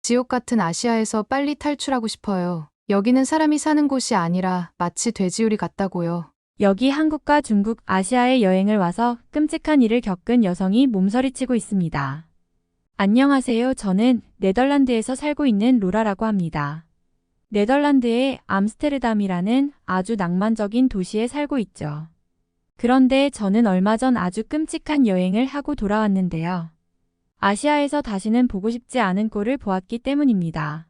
지옥 같은 아시아에서 빨리 탈출하고 싶어요. 여기는 사람이 사는 곳이 아니라 마치 돼지우리 같다고요. 여기 한국과 중국, 아시아에 여행을 와서 끔찍한 일을 겪은 여성이 몸서리치고 있습니다. 안녕하세요. 저는 네덜란드에서 살고 있는 로라라고 합니다. 네덜란드의 암스테르담이라는 아주 낭만적인 도시에 살고 있죠. 그런데 저는 얼마 전 아주 끔찍한 여행을 하고 돌아왔는데요. 아시아에서 다시는 보고 싶지 않은 꼴을 보았기 때문입니다.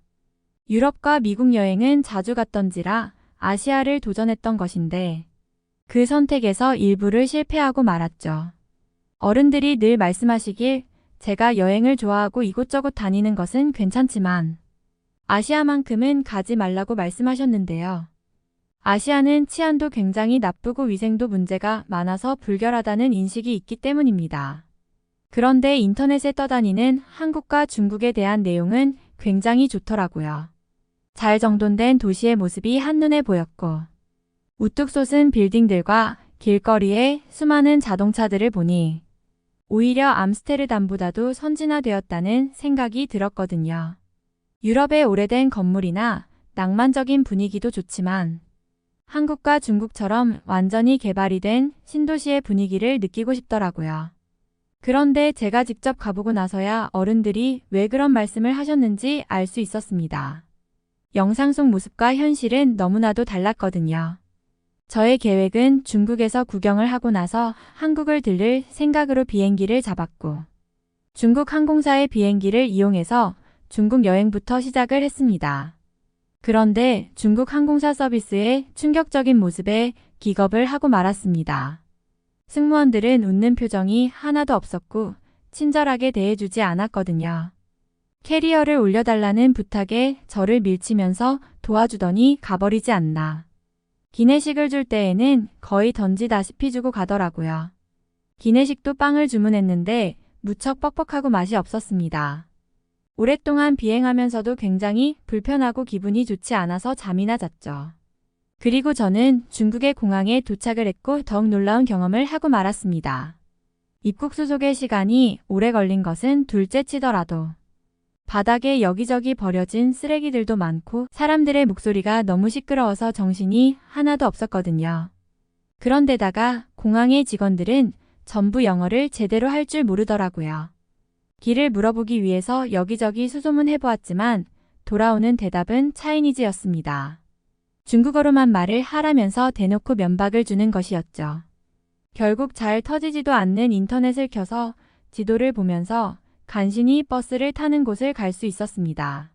유럽과 미국 여행은 자주 갔던지라 아시아를 도전했던 것인데 그 선택에서 일부를 실패하고 말았죠. 어른들이 늘 말씀하시길 제가 여행을 좋아하고 이곳저곳 다니는 것은 괜찮지만 아시아만큼은 가지 말라고 말씀하셨는데요. 아시아는 치안도 굉장히 나쁘고 위생도 문제가 많아서 불결하다는 인식이 있기 때문입니다. 그런데 인터넷에 떠다니는 한국과 중국에 대한 내용은 굉장히 좋더라고요. 잘 정돈된 도시의 모습이 한눈에 보였고 우뚝 솟은 빌딩들과 길거리에 수많은 자동차들을 보니 오히려 암스테르담보다도 선진화되었다는 생각이 들었거든요. 유럽의 오래된 건물이나 낭만적인 분위기도 좋지만 한국과 중국처럼 완전히 개발이 된 신도시의 분위기를 느끼고 싶더라고요. 그런데 제가 직접 가보고 나서야 어른들이 왜 그런 말씀을 하셨는지 알 수 있었습니다. 영상 속 모습과 현실은 너무나도 달랐거든요. 저의 계획은 중국에서 구경을 하고 나서 한국을 들를 생각으로 비행기를 잡았고 중국 항공사의 비행기를 이용해서 중국 여행부터 시작을 했습니다. 그런데 중국 항공사 서비스의 충격적인 모습에 기겁을 하고 말았습니다. 승무원들은 웃는 표정이 하나도 없었고 친절하게 대해주지 않았거든요. 캐리어를 올려달라는 부탁에 저를 밀치면서 도와주더니 가버리지 않나. 기내식을 줄 때에는 거의 던지다시피 주고 가더라고요. 기내식도 빵을 주문했는데 무척 뻑뻑하고 맛이 없었습니다. 오랫동안 비행하면서도 굉장히 불편하고 기분이 좋지 않아서 잠이나 잤죠. 그리고 저는 중국의 공항에 도착을 했고 더욱 놀라운 경험을 하고 말았습니다. 입국 수속의 시간이 오래 걸린 것은 둘째치더라도 바닥에 여기저기 버려진 쓰레기들도 많고 사람들의 목소리가 너무 시끄러워서 정신이 하나도 없었거든요. 그런데다가 공항의 직원들은 전부 영어를 제대로 할 줄 모르더라고요. 길을 물어보기 위해서 여기저기 수소문해보았지만 돌아오는 대답은 차이니즈였습니다. 중국어로만 말을 하라면서 대놓고 면박을 주는 것이었죠. 결국 잘 터지지도 않는 인터넷을 켜서 지도를 보면서 간신히 버스를 타는 곳을 갈 수 있었습니다.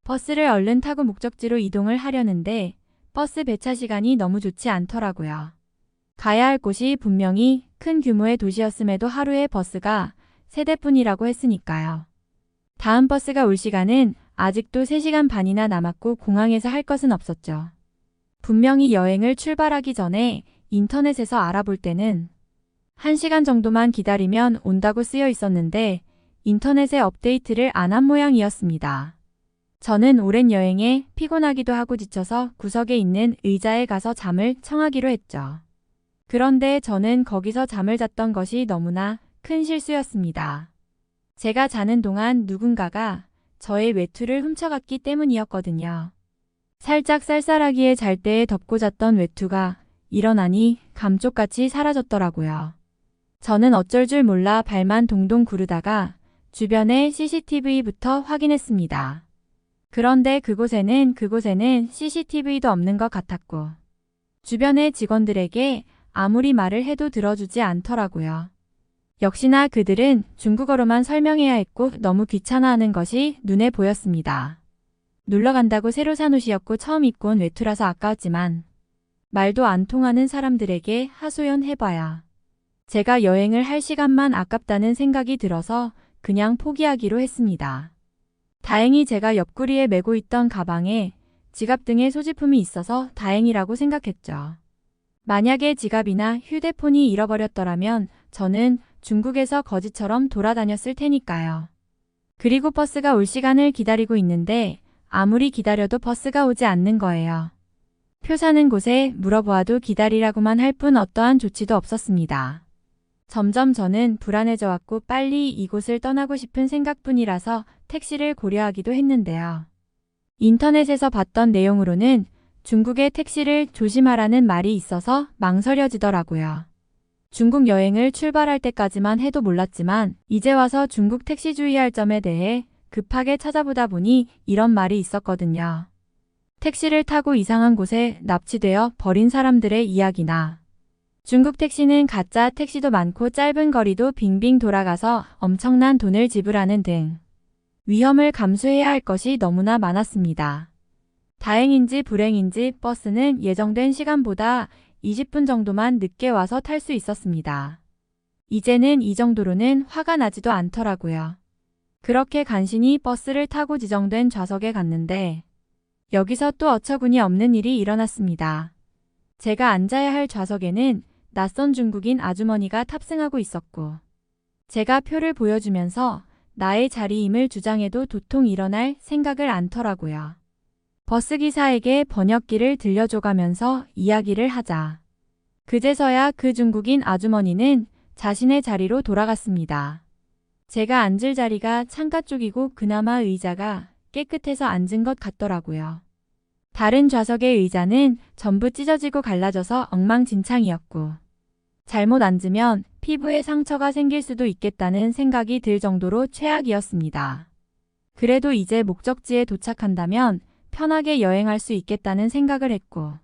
버스를 얼른 타고 목적지로 이동을 하려는데 버스 배차 시간이 너무 좋지 않더라고요. 가야 할 곳이 분명히 큰 규모의 도시였음에도 하루에 버스가 3대뿐이라고 했으니까요. 다음 버스가 올 시간은 아직도 3시간 반이나 남았고 공항에서 할 것은 없었죠. 분명히 여행을 출발하기 전에 인터넷에서 알아볼 때는 1시간 정도만 기다리면 온다고 쓰여 있었는데 인터넷에 업데이트를 안 한 모양이었습니다. 저는 오랜 여행에 피곤하기도 하고 지쳐서 구석에 있는 의자에 가서 잠을 청하기로 했죠. 그런데 저는 거기서 잠을 잤던 것이 너무나 큰 실수였습니다. 제가 자는 동안 누군가가 저의 외투를 훔쳐갔기 때문이었거든요. 살짝 쌀쌀하기에 잘 때에 덮고 잤던 외투가 일어나니 감쪽같이 사라졌더라고요. 저는 어쩔 줄 몰라 발만 동동 구르다가 주변의 CCTV부터 확인했습니다. 그런데 그곳에는 CCTV도 없는 것 같았고 주변의 직원들에게 아무리 말을 해도 들어주지 않더라고요. 역시나 그들은 중국어로만 설명해야 했고 너무 귀찮아하는 것이 눈에 보였습니다. 놀러 간다고 새로 산 옷이었고 처음 입고 온 외투라서 아까웠지만 말도 안 통하는 사람들에게 하소연해봐야 제가 여행을 할 시간만 아깝다는 생각이 들어서 그냥 포기하기로 했습니다. 다행히 제가 옆구리에 메고 있던 가방에 지갑 등의 소지품이 있어서 다행이라고 생각했죠. 만약에 지갑이나 휴대폰이 잃어버렸더라면 저는 중국에서 거지처럼 돌아다녔을 테니까요. 그리고 버스가 올 시간을 기다리고 있는데 아무리 기다려도 버스가 오지 않는 거예요. 표 사는 곳에 물어보아도 기다리라고만 할 뿐 어떠한 조치도 없었습니다. 점점 저는 불안해져 왔고 빨리 이곳을 떠나고 싶은 생각뿐이라서 택시를 고려하기도 했는데요. 인터넷에서 봤던 내용으로는 중국의 택시를 조심하라는 말이 있어서 망설여지더라고요. 중국 여행을 출발할 때까지만 해도 몰랐지만 이제 와서 중국 택시 주의할 점에 대해 급하게 찾아보다 보니 이런 말이 있었거든요. 택시를 타고 이상한 곳에 납치되어 버린 사람들의 이야기나 중국 택시는 가짜 택시도 많고 짧은 거리도 빙빙 돌아가서 엄청난 돈을 지불하는 등 위험을 감수해야 할 것이 너무나 많았습니다. 다행인지 불행인지 버스는 예정된 시간보다 20분 정도만 늦게 와서 탈 수 있었습니다. 이제는 이 정도로는 화가 나지도 않더라고요. 그렇게 간신히 버스를 타고 지정된 좌석에 갔는데 여기서 또 어처구니 없는 일이 일어났습니다. 제가 앉아야 할 좌석에는 낯선 중국인 아주머니가 탑승하고 있었고 제가 표를 보여주면서 나의 자리임을 주장해도 도통 일어날 생각을 않더라고요. 버스기사에게 번역기를 들려줘가면서 이야기를 하자. 그제서야 그 중국인 아주머니는 자신의 자리로 돌아갔습니다. 제가 앉을 자리가 창가 쪽이고 그나마 의자가 깨끗해서 앉은 것 같더라고요. 다른 좌석의 의자는 전부 찢어지고 갈라져서 엉망진창이었고 잘못 앉으면 피부에 상처가 생길 수도 있겠다는 생각이 들 정도로 최악이었습니다. 그래도 이제 목적지에 도착한다면 편하게 여행할 수 있겠다는 생각을 했고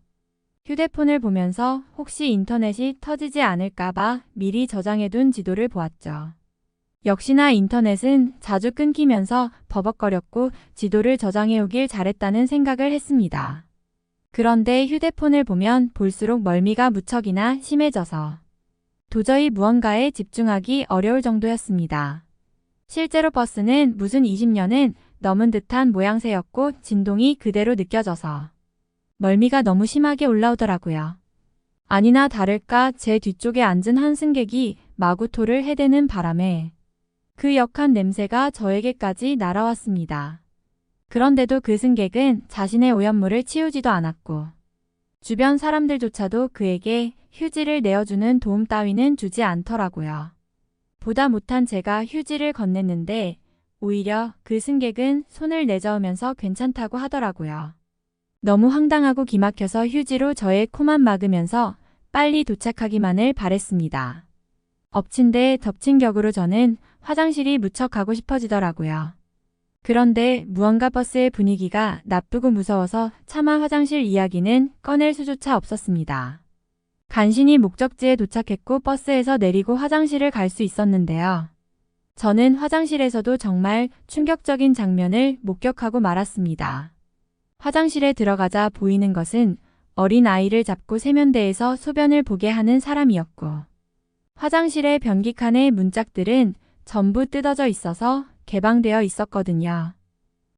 휴대폰을 보면서 혹시 인터넷이 터지지 않을까봐 미리 저장해둔 지도를 보았죠. 역시나 인터넷은 자주 끊기면서 버벅거렸고 지도를 저장해오길 잘했다는 생각을 했습니다. 그런데 휴대폰을 보면 볼수록 멀미가 무척이나 심해져서 도저히 무언가에 집중하기 어려울 정도였습니다. 실제로 버스는 무슨 20년은 넘은 듯한 모양새였고 진동이 그대로 느껴져서 멀미가 너무 심하게 올라오더라고요. 아니나 다를까 제 뒤쪽에 앉은 한 승객이 마구 토를 해대는 바람에 그 역한 냄새가 저에게까지 날아왔습니다. 그런데도 그 승객은 자신의 오염물을 치우지도 않았고 주변 사람들조차도 그에게 휴지를 내어주는 도움 따위는 주지 않더라고요. 보다 못한 제가 휴지를 건넸는데 오히려 그 승객은 손을 내저으면서 괜찮다고 하더라고요. 너무 황당하고 기막혀서 휴지로 저의 코만 막으면서 빨리 도착하기만을 바랬습니다. 엎친 데 덮친 격으로 저는 화장실이 무척 가고 싶어지더라고요. 그런데 무언가 버스의 분위기가 나쁘고 무서워서 차마 화장실 이야기는 꺼낼 수조차 없었습니다. 간신히 목적지에 도착했고 버스에서 내리고 화장실을 갈 수 있었는데요. 저는 화장실에서도 정말 충격적인 장면을 목격하고 말았습니다. 화장실에 들어가자 보이는 것은 어린 아이를 잡고 세면대에서 소변을 보게 하는 사람이었고 화장실의 변기칸의 문짝들은 전부 뜯어져 있어서 개방되어 있었거든요.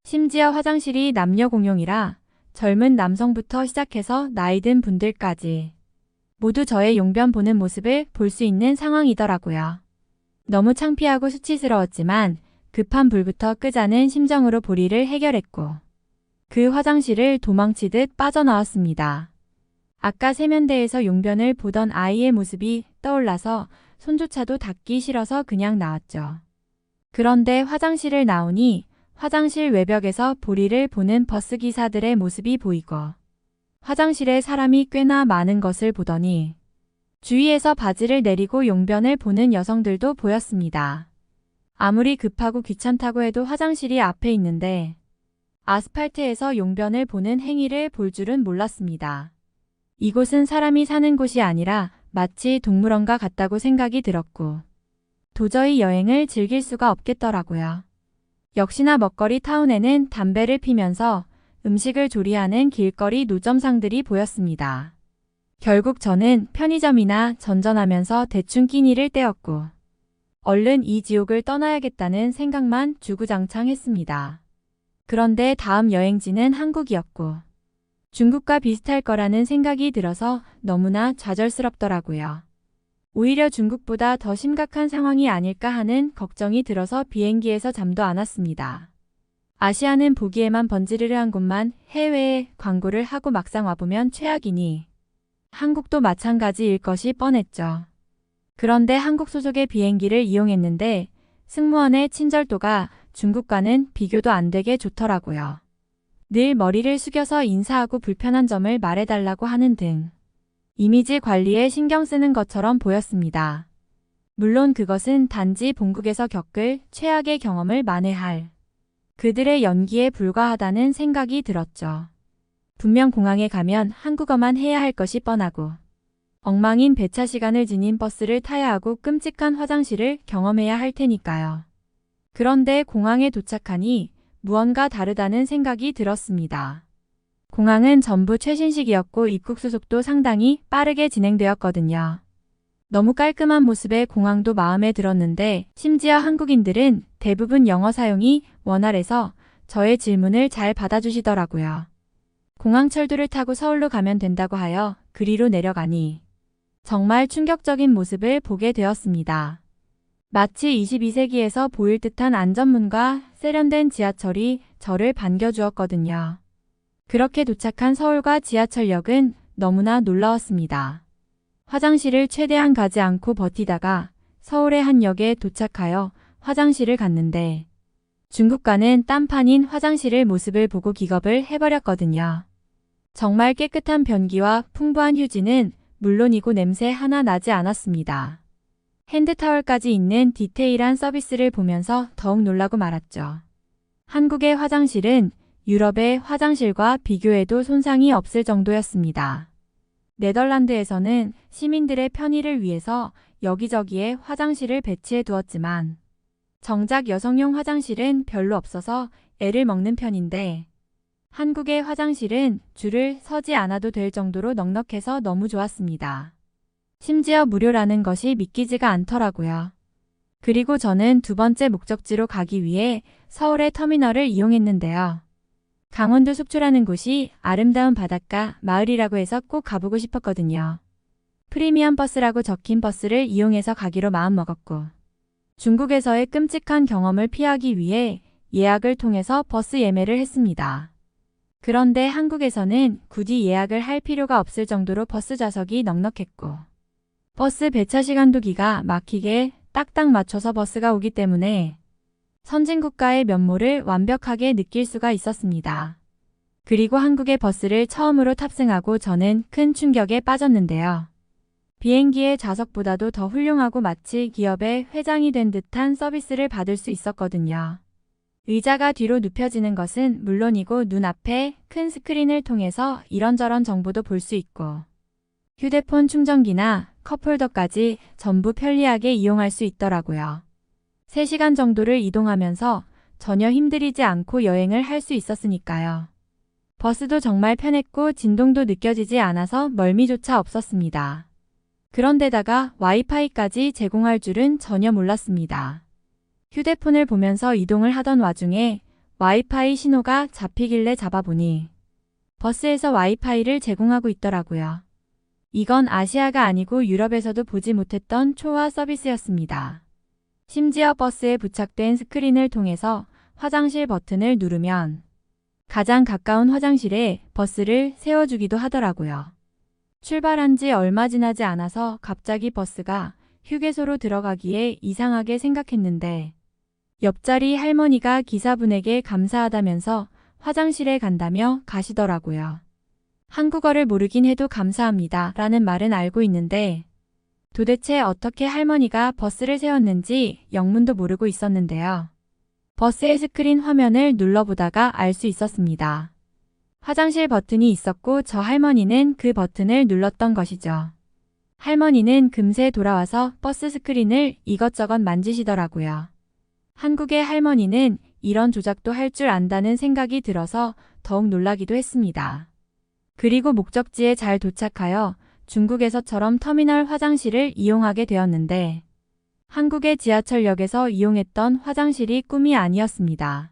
심지어 화장실이 남녀 공용이라 젊은 남성부터 시작해서 나이 든 분들까지 모두 저의 용변 보는 모습을 볼 수 있는 상황이더라고요. 너무 창피하고 수치스러웠지만 급한 불부터 끄자는 심정으로 볼일을 해결했고 그 화장실을 도망치듯 빠져나왔습니다. 아까 세면대에서 용변을 보던 아이의 모습이 떠올라서 손조차도 닿기 싫어서 그냥 나왔죠. 그런데 화장실을 나오니 화장실 외벽에서 볼일을 보는 버스기사들의 모습이 보이고 화장실에 사람이 꽤나 많은 것을 보더니 주위에서 바지를 내리고 용변을 보는 여성들도 보였습니다. 아무리 급하고 귀찮다고 해도 화장실이 앞에 있는데 아스팔트에서 용변을 보는 행위를 볼 줄은 몰랐습니다. 이곳은 사람이 사는 곳이 아니라 마치 동물원과 같다고 생각이 들었고 도저히 여행을 즐길 수가 없겠더라고요. 역시나 먹거리 타운에는 담배를 피면서 음식을 조리하는 길거리 노점상들이 보였습니다. 결국 저는 편의점이나 전전하면서 대충 끼니를 때웠고 얼른 이 지옥을 떠나야겠다는 생각만 주구장창했습니다. 그런데 다음 여행지는 한국이었고 중국과 비슷할 거라는 생각이 들어서 너무나 좌절스럽더라고요. 오히려 중국보다 더 심각한 상황이 아닐까 하는 걱정이 들어서 비행기에서 잠도 안 왔습니다. 아시아는 보기에만 번지르르한 곳만 해외에 광고를 하고 막상 와보면 최악이니 한국도 마찬가지일 것이 뻔했죠. 그런데 한국 소속의 비행기를 이용했는데 승무원의 친절도가 중국과는 비교도 안 되게 좋더라고요. 늘 머리를 숙여서 인사하고 불편한 점을 말해달라고 하는 등 이미지 관리에 신경 쓰는 것처럼 보였습니다. 물론 그것은 단지 본국에서 겪을 최악의 경험을 만회할 그들의 연기에 불과하다는 생각이 들었죠. 분명 공항에 가면 한국어만 해야 할 것이 뻔하고 엉망인 배차 시간을 지닌 버스를 타야 하고 끔찍한 화장실을 경험해야 할 테니까요. 그런데 공항에 도착하니 무언가 다르다는 생각이 들었습니다. 공항은 전부 최신식이었고 입국 수속도 상당히 빠르게 진행되었거든요. 너무 깔끔한 모습의 공항도 마음에 들었는데 심지어 한국인들은 대부분 영어 사용이 원활해서 저의 질문을 잘 받아주시더라고요. 공항 철도를 타고 서울로 가면 된다고 하여 그리로 내려가니 정말 충격적인 모습을 보게 되었습니다. 마치 22세기에서 보일 듯한 안전문과 세련된 지하철이 저를 반겨주었거든요. 그렇게 도착한 서울과 지하철역은 너무나 놀라웠습니다. 화장실을 최대한 가지 않고 버티다가 서울의 한 역에 도착하여 화장실을 갔는데 중국과는 딴판인 화장실의 모습을 보고 기겁을 해버렸거든요. 정말 깨끗한 변기와 풍부한 휴지는 물론이고 냄새 하나 나지 않았습니다. 핸드타월까지 있는 디테일한 서비스를 보면서 더욱 놀라고 말았죠. 한국의 화장실은 유럽의 화장실과 비교해도 손상이 없을 정도였습니다. 네덜란드에서는 시민들의 편의를 위해서 여기저기에 화장실을 배치해 두었지만 정작 여성용 화장실은 별로 없어서 애를 먹는 편인데 한국의 화장실은 줄을 서지 않아도 될 정도로 넉넉해서 너무 좋았습니다. 심지어 무료라는 것이 믿기지가 않더라고요. 그리고 저는 두 번째 목적지로 가기 위해 서울의 터미널을 이용했는데요. 강원도 속초라는 곳이 아름다운 바닷가 마을이라고 해서 꼭 가보고 싶었거든요. 프리미엄 버스라고 적힌 버스를 이용해서 가기로 마음먹었고 중국에서의 끔찍한 경험을 피하기 위해 예약을 통해서 버스 예매를 했습니다. 그런데 한국에서는 굳이 예약을 할 필요가 없을 정도로 버스 좌석이 넉넉했고 버스 배차 시간도 기가 막히게 딱딱 맞춰서 버스가 오기 때문에 선진국가의 면모를 완벽하게 느낄 수가 있었습니다. 그리고 한국의 버스를 처음으로 탑승하고 저는 큰 충격에 빠졌는데요. 비행기의 좌석보다도 더 훌륭하고 마치 기업의 회장이 된 듯한 서비스를 받을 수 있었거든요. 의자가 뒤로 눕혀지는 것은 물론이고 눈앞에 큰 스크린을 통해서 이런저런 정보도 볼 수 있고 휴대폰 충전기나 컵홀더까지 전부 편리하게 이용할 수 있더라고요. 3시간 정도를 이동하면서 전혀 힘들이지 않고 여행을 할 수 있었으니까요. 버스도 정말 편했고 진동도 느껴지지 않아서 멀미조차 없었습니다. 그런데다가 와이파이까지 제공할 줄은 전혀 몰랐습니다. 휴대폰을 보면서 이동을 하던 와중에 와이파이 신호가 잡히길래 잡아보니 버스에서 와이파이를 제공하고 있더라고요. 이건 아시아가 아니고 유럽에서도 보지 못했던 초화 서비스였습니다. 심지어 버스에 부착된 스크린을 통해서 화장실 버튼을 누르면 가장 가까운 화장실에 버스를 세워주기도 하더라고요. 출발한 지 얼마 지나지 않아서 갑자기 버스가 휴게소로 들어가기에 이상하게 생각했는데 옆자리 할머니가 기사분에게 감사하다면서 화장실에 간다며 가시더라고요. 한국어를 모르긴 해도 감사합니다 라는 말은 알고 있는데 도대체 어떻게 할머니가 버스를 세웠는지 영문도 모르고 있었는데요. 버스의 스크린 화면을 눌러보다가 알 수 있었습니다. 화장실 버튼이 있었고 저 할머니는 그 버튼을 눌렀던 것이죠. 할머니는 금세 돌아와서 버스 스크린을 이것저것 만지시더라고요. 한국의 할머니는 이런 조작도 할 줄 안다는 생각이 들어서 더욱 놀라기도 했습니다. 그리고 목적지에 잘 도착하여 중국에서처럼 터미널 화장실을 이용하게 되었는데 한국의 지하철역에서 이용했던 화장실이 꿈이 아니었습니다.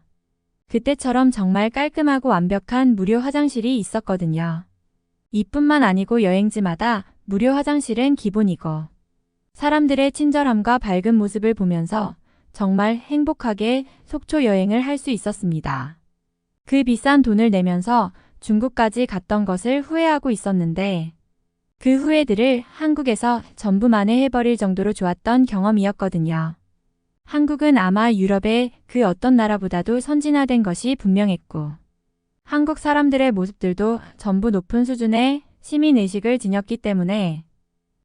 그때처럼 정말 깔끔하고 완벽한 무료 화장실이 있었거든요. 이뿐만 아니고 여행지마다 무료 화장실은 기본이고 사람들의 친절함과 밝은 모습을 보면서 정말 행복하게 속초 여행을 할 수 있었습니다. 그 비싼 돈을 내면서 중국까지 갔던 것을 후회하고 있었는데 그 후회들을 한국에서 전부 만회해버릴 정도로 좋았던 경험이었거든요. 한국은 아마 유럽의 그 어떤 나라보다도 선진화된 것이 분명했고, 한국 사람들의 모습들도 전부 높은 수준의 시민의식을 지녔기 때문에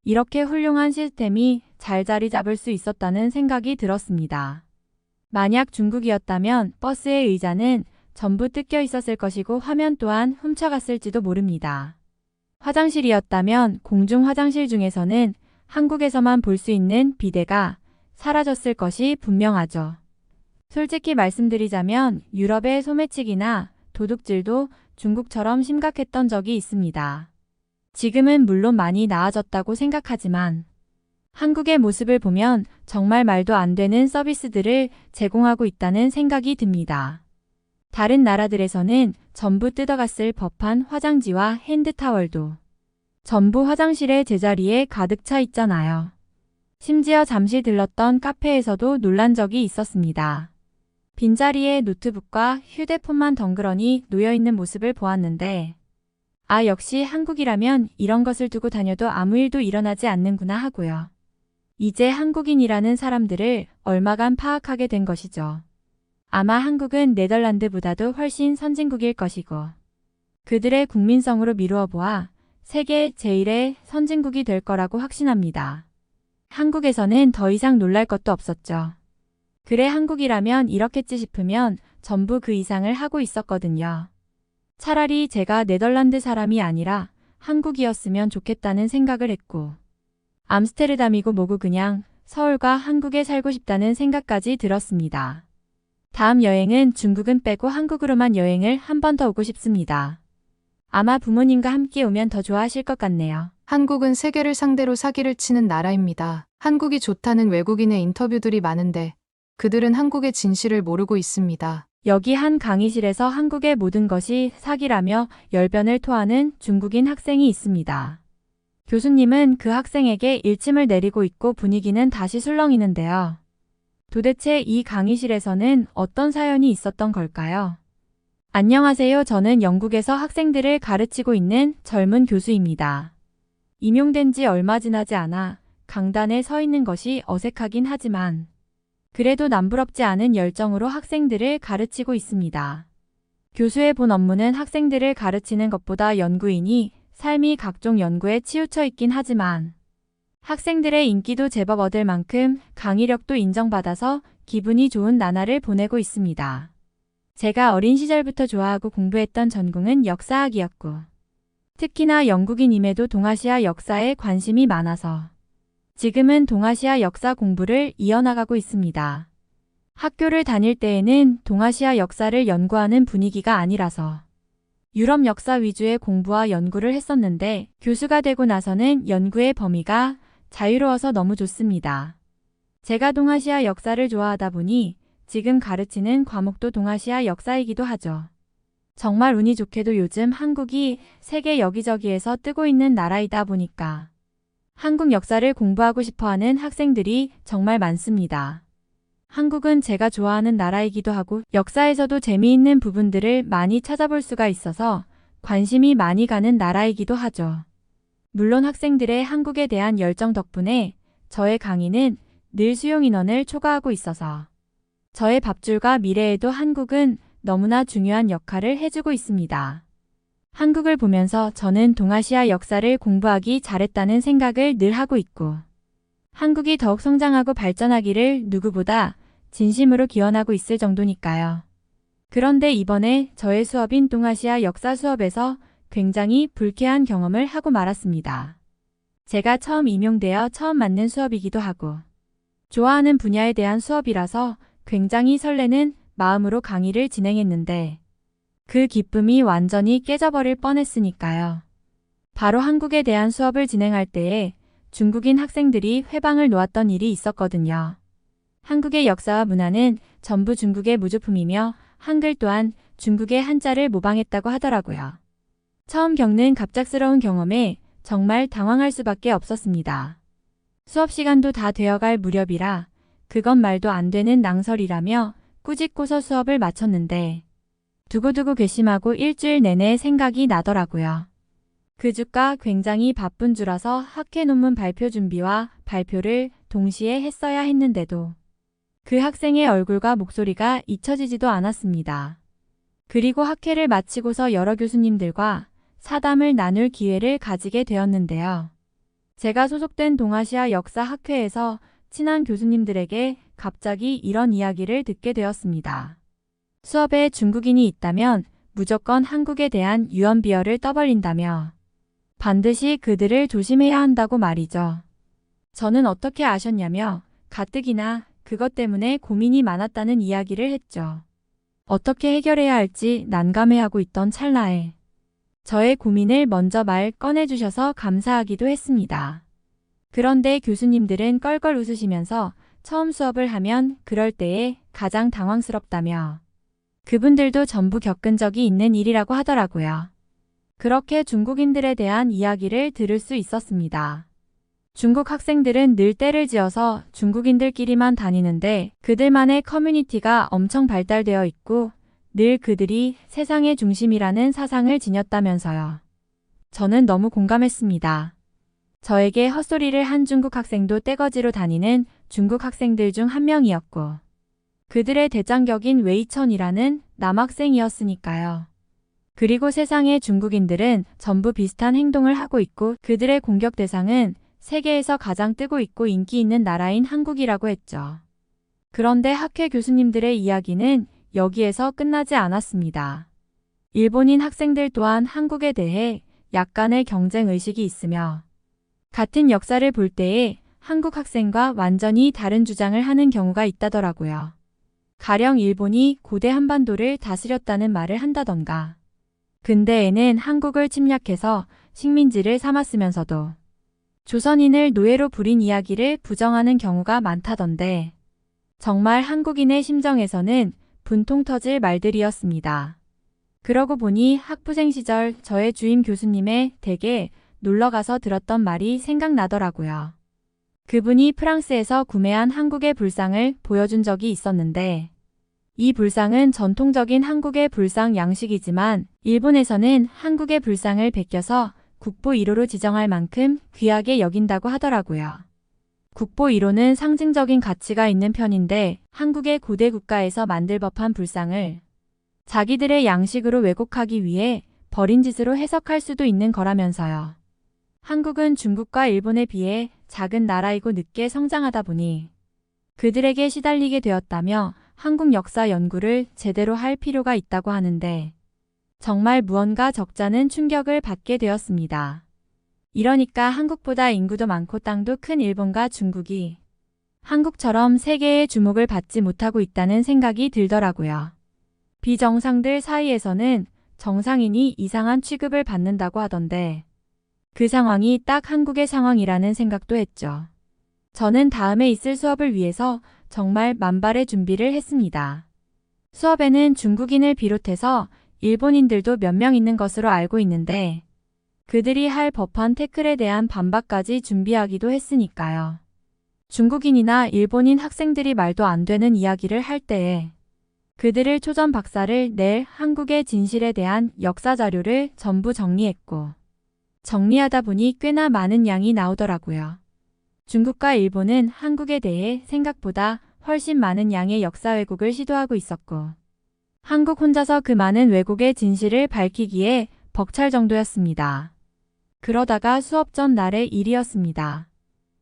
이렇게 훌륭한 시스템이 잘 자리 잡을 수 있었다는 생각이 들었습니다. 만약 중국이었다면 버스의 의자는 전부 뜯겨 있었을 것이고 화면 또한 훔쳐갔을지도 모릅니다. 화장실이었다면 공중 화장실 중에서는 한국에서만 볼 수 있는 비데가 사라졌을 것이 분명하죠. 솔직히 말씀드리자면 유럽의 소매치기나 도둑질도 중국처럼 심각했던 적이 있습니다. 지금은 물론 많이 나아졌다고 생각하지만 한국의 모습을 보면 정말 말도 안 되는 서비스들을 제공하고 있다는 생각이 듭니다. 다른 나라들에서는 전부 뜯어갔을 법한 화장지와 핸드타월도 전부 화장실의 제자리에 가득 차 있잖아요. 심지어 잠시 들렀던 카페에서도 놀란 적이 있었습니다. 빈자리에 노트북과 휴대폰만 덩그러니 놓여있는 모습을 보았는데 아, 역시 한국이라면 이런 것을 두고 다녀도 아무 일도 일어나지 않는구나 하고요. 이제 한국인이라는 사람들을 얼마간 파악하게 된 것이죠. 아마 한국은 네덜란드보다도 훨씬 선진국일 것이고 그들의 국민성으로 미루어 보아 세계 제1의 선진국이 될 거라고 확신합니다. 한국에서는 더 이상 놀랄 것도 없었죠. 그래 한국이라면 이렇겠지 싶으면 전부 그 이상을 하고 있었거든요. 차라리 제가 네덜란드 사람이 아니라 한국이었으면 좋겠다는 생각을 했고 암스테르담이고 뭐고 그냥 서울과 한국에 살고 싶다는 생각까지 들었습니다. 다음 여행은 중국은 빼고 한국으로만 여행을 한 번 더 오고 싶습니다. 아마 부모님과 함께 오면 더 좋아하실 것 같네요. 한국은 세계를 상대로 사기를 치는 나라입니다. 한국이 좋다는 외국인의 인터뷰들이 많은데 그들은 한국의 진실을 모르고 있습니다. 여기 한 강의실에서 한국의 모든 것이 사기라며 열변을 토하는 중국인 학생이 있습니다. 교수님은 그 학생에게 일침을 내리고 있고 분위기는 다시 술렁이는데요. 도대체 이 강의실에서는 어떤 사연이 있었던 걸까요? 안녕하세요. 저는 영국에서 학생들을 가르치고 있는 젊은 교수입니다. 임용된 지 얼마 지나지 않아 강단에 서 있는 것이 어색하긴 하지만 그래도 남부럽지 않은 열정으로 학생들을 가르치고 있습니다. 교수의 본 업무는 학생들을 가르치는 것보다 연구이니 삶이 각종 연구에 치우쳐 있긴 하지만 학생들의 인기도 제법 얻을 만큼 강의력도 인정받아서 기분이 좋은 나날을 보내고 있습니다. 제가 어린 시절부터 좋아하고 공부했던 전공은 역사학이었고 특히나 영국인임에도 동아시아 역사에 관심이 많아서 지금은 동아시아 역사 공부를 이어나가고 있습니다. 학교를 다닐 때에는 동아시아 역사를 연구하는 분위기가 아니라서 유럽 역사 위주의 공부와 연구를 했었는데 교수가 되고 나서는 연구의 범위가 자유로워서 너무 좋습니다. 제가 동아시아 역사를 좋아하다 보니 지금 가르치는 과목도 동아시아 역사이기도 하죠. 정말 운이 좋게도 요즘 한국이 세계 여기저기에서 뜨고 있는 나라이다 보니까 한국 역사를 공부하고 싶어하는 학생들이 정말 많습니다. 한국은 제가 좋아하는 나라이기도 하고 역사에서도 재미있는 부분들을 많이 찾아볼 수가 있어서 관심이 많이 가는 나라이기도 하죠. 물론 학생들의 한국에 대한 열정 덕분에 저의 강의는 늘 수용 인원을 초과하고 있어서 저의 밥줄과 미래에도 한국은 너무나 중요한 역할을 해주고 있습니다. 한국을 보면서 저는 동아시아 역사를 공부하기 잘했다는 생각을 늘 하고 있고 한국이 더욱 성장하고 발전하기를 누구보다 진심으로 기원하고 있을 정도니까요. 그런데 이번에 저의 수업인 동아시아 역사 수업에서 굉장히 불쾌한 경험을 하고 말았습니다. 제가 처음 임용되어 처음 맡는 수업이기도 하고 좋아하는 분야에 대한 수업이라서 굉장히 설레는 마음으로 강의를 진행했는데 그 기쁨이 완전히 깨져버릴 뻔했으니까요. 바로 한국에 대한 수업을 진행할 때에 중국인 학생들이 회방을 놓았던 일이 있었거든요. 한국의 역사와 문화는 전부 중국의 무조품이며 한글 또한 중국의 한자를 모방했다고 하더라고요. 처음 겪는 갑작스러운 경험에 정말 당황할 수밖에 없었습니다. 수업 시간도 다 되어갈 무렵이라 그건 말도 안 되는 낭설이라며 꾸짖고서 수업을 마쳤는데 두고두고 괘씸하고 일주일 내내 생각이 나더라고요. 그 주가 굉장히 바쁜 주라서 학회 논문 발표 준비와 발표를 동시에 했어야 했는데도 그 학생의 얼굴과 목소리가 잊혀지지도 않았습니다. 그리고 학회를 마치고서 여러 교수님들과 사담을 나눌 기회를 가지게 되었는데요. 제가 소속된 동아시아 역사 학회에서 친한 교수님들에게 갑자기 이런 이야기를 듣게 되었습니다. 수업에 중국인이 있다면 무조건 한국에 대한 유언비어를 떠벌린다며 반드시 그들을 조심해야 한다고 말이죠. 저는 어떻게 아셨냐며 가뜩이나 그것 때문에 고민이 많았다는 이야기를 했죠. 어떻게 해결해야 할지 난감해하고 있던 찰나에 저의 고민을 먼저 말 꺼내주셔서 감사하기도 했습니다. 그런데 교수님들은 껄껄 웃으시면서 처음 수업을 하면 그럴 때에 가장 당황스럽다며 그분들도 전부 겪은 적이 있는 일이라고 하더라고요. 그렇게 중국인들에 대한 이야기를 들을 수 있었습니다. 중국 학생들은 늘 때를 지어서 중국인들끼리만 다니는데 그들만의 커뮤니티가 엄청 발달되어 있고 늘 그들이 세상의 중심이라는 사상을 지녔다면서요. 저는 너무 공감했습니다. 저에게 헛소리를 한 중국 학생도 떼거지로 다니는 중국 학생들 중 한 명이었고 그들의 대장격인 웨이천이라는 남학생이었으니까요. 그리고 세상의 중국인들은 전부 비슷한 행동을 하고 있고 그들의 공격 대상은 세계에서 가장 뜨고 있고 인기 있는 나라인 한국이라고 했죠. 그런데 학회 교수님들의 이야기는 여기에서 끝나지 않았습니다. 일본인 학생들 또한 한국에 대해 약간의 경쟁 의식이 있으며 같은 역사를 볼 때에 한국 학생과 완전히 다른 주장을 하는 경우가 있다더라고요. 가령 일본이 고대 한반도를 다스렸다는 말을 한다던가 근대에는 한국을 침략해서 식민지를 삼았으면서도 조선인을 노예로 부린 이야기를 부정하는 경우가 많다던데 정말 한국인의 심정에서는 분통 터질 말들이었습니다. 그러고 보니 학부생 시절 저의 주임 교수님의 댁에 놀러가서 들었던 말이 생각나더라고요. 그분이 프랑스에서 구매한 한국의 불상을 보여준 적이 있었는데 이 불상은 전통적인 한국의 불상 양식이지만 일본에서는 한국의 불상을 베껴서 국보 1호로 지정할 만큼 귀하게 여긴다고 하더라고요. 국보 1호는 상징적인 가치가 있는 편인데 한국의 고대 국가에서 만들 법한 불상을 자기들의 양식으로 왜곡하기 위해 버린 짓으로 해석할 수도 있는 거라면서요. 한국은 중국과 일본에 비해 작은 나라이고 늦게 성장하다 보니 그들에게 시달리게 되었다며 한국 역사 연구를 제대로 할 필요가 있다고 하는데 정말 무언가 적잖은 충격을 받게 되었습니다. 이러니까 한국보다 인구도 많고 땅도 큰 일본과 중국이 한국처럼 세계의 주목을 받지 못하고 있다는 생각이 들더라고요. 비정상들 사이에서는 정상인이 이상한 취급을 받는다고 하던데 그 상황이 딱 한국의 상황이라는 생각도 했죠. 저는 다음에 있을 수업을 위해서 정말 만발의 준비를 했습니다. 수업에는 중국인을 비롯해서 일본인들도 몇 명 있는 것으로 알고 있는데 그들이 할 법한 태클에 대한 반박까지 준비하기도 했으니까요. 중국인이나 일본인 학생들이 말도 안 되는 이야기를 할 때에 그들을 초전 박사를 낼 한국의 진실에 대한 역사 자료를 전부 정리했고 정리하다 보니 꽤나 많은 양이 나오더라고요. 중국과 일본은 한국에 대해 생각보다 훨씬 많은 양의 역사 왜곡을 시도하고 있었고 한국 혼자서 그 많은 왜곡의 진실을 밝히기에 벅찰 정도였습니다. 그러다가 수업 전 날의 일이었습니다.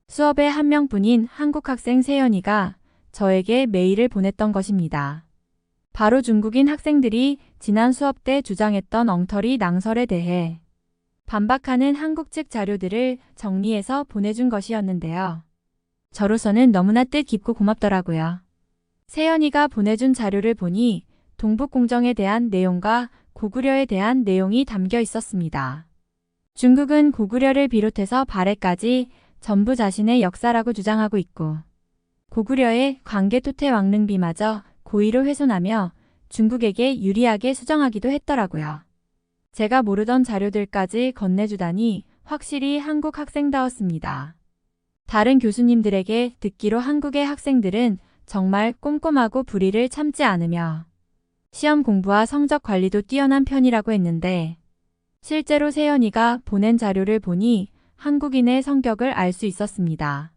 수업의 한 명뿐인 한국 학생 세연이가 저에게 메일을 보냈던 것입니다. 바로 중국인 학생들이 지난 수업 때 주장했던 엉터리 낭설에 대해 반박하는 한국 측 자료들을 정리해서 보내준 것이었는데요. 저로서는 너무나 뜻깊고 고맙더라고요. 세연이가 보내준 자료를 보니 동북공정에 대한 내용과 고구려에 대한 내용이 담겨 있었습니다. 중국은 고구려를 비롯해서 발해까지 전부 자신의 역사라고 주장하고 있고 고구려의 광개토태왕릉비마저 고의로 훼손하며 중국에게 유리하게 수정하기도 했더라고요. 제가 모르던 자료들까지 건네주다니 확실히 한국 학생다웠습니다. 다른 교수님들에게 듣기로 한국의 학생들은 정말 꼼꼼하고 불의를 참지 않으며 시험 공부와 성적 관리도 뛰어난 편이라고 했는데 실제로 세연이가 보낸 자료를 보니 한국인의 성격을 알 수 있었습니다.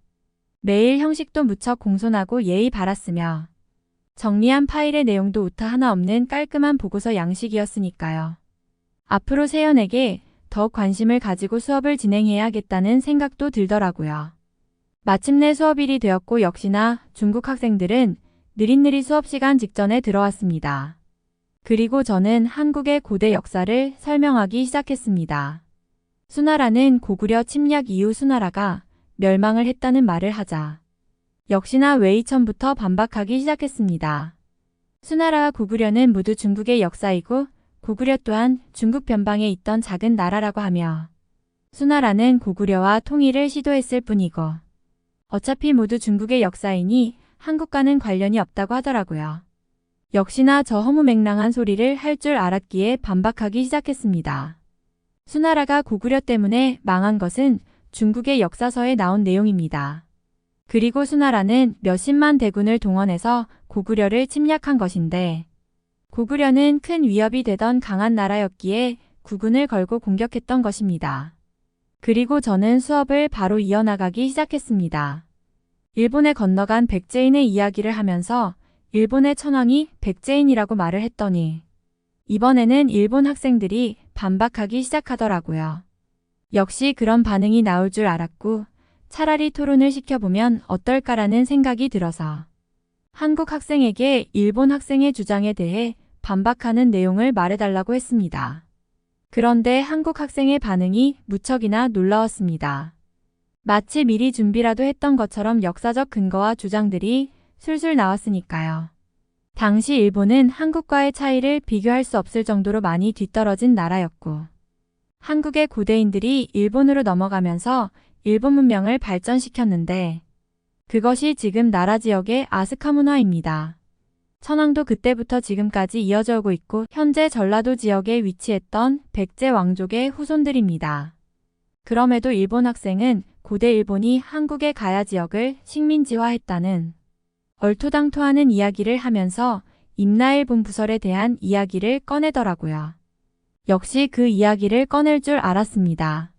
매일 형식도 무척 공손하고 예의 바랐으며 정리한 파일의 내용도 오타 하나 없는 깔끔한 보고서 양식이었으니까요. 앞으로 세연에게 더 관심을 가지고 수업을 진행해야겠다는 생각도 들더라고요. 마침내 수업일이 되었고 역시나 중국 학생들은 느릿느릿 수업 시간 직전에 들어왔습니다. 그리고 저는 한국의 고대 역사를 설명하기 시작했습니다. 수나라는 고구려 침략 이후 수나라가 멸망을 했다는 말을 하자 역시나 웨이천부터 반박하기 시작했습니다. 수나라와 고구려는 모두 중국의 역사이고 고구려 또한 중국 변방에 있던 작은 나라라고 하며 수나라는 고구려와 통일을 시도했을 뿐이고 어차피 모두 중국의 역사이니 한국과는 관련이 없다고 하더라고요. 역시나 저 허무맹랑한 소리를 할 줄 알았기에 반박하기 시작했습니다. 수나라가 고구려 때문에 망한 것은 중국의 역사서에 나온 내용입니다. 그리고 수나라는 몇십만 대군을 동원해서 고구려를 침략한 것인데 고구려는 큰 위협이 되던 강한 나라였기에 국군을 걸고 공격했던 것입니다. 그리고 저는 수업을 바로 이어나가기 시작했습니다. 일본에 건너간 백제인의 이야기를 하면서 일본의 천황이 백제인이라고 말을 했더니 이번에는 일본 학생들이 반박하기 시작하더라고요. 역시 그런 반응이 나올 줄 알았고 차라리 토론을 시켜보면 어떨까라는 생각이 들어서 한국 학생에게 일본 학생의 주장에 대해 반박하는 내용을 말해달라고 했습니다. 그런데 한국 학생의 반응이 무척이나 놀라웠습니다. 마치 미리 준비라도 했던 것처럼 역사적 근거와 주장들이 술술 나왔으니까요. 당시 일본은 한국과의 차이를 비교할 수 없을 정도로 많이 뒤떨어진 나라였고 한국의 고대인들이 일본으로 넘어가면서 일본 문명을 발전시켰는데 그것이 지금 나라 지역의 아스카 문화입니다. 천황도 그때부터 지금까지 이어져 오고 있고 현재 전라도 지역에 위치했던 백제 왕족의 후손들입니다. 그럼에도 일본 학생은 고대 일본이 한국의 가야 지역을 식민지화했다는 얼토당토하는 이야기를 하면서 임나일 본부설에 대한 이야기를 꺼내더라고요. 역시 그 이야기를 꺼낼 줄 알았습니다.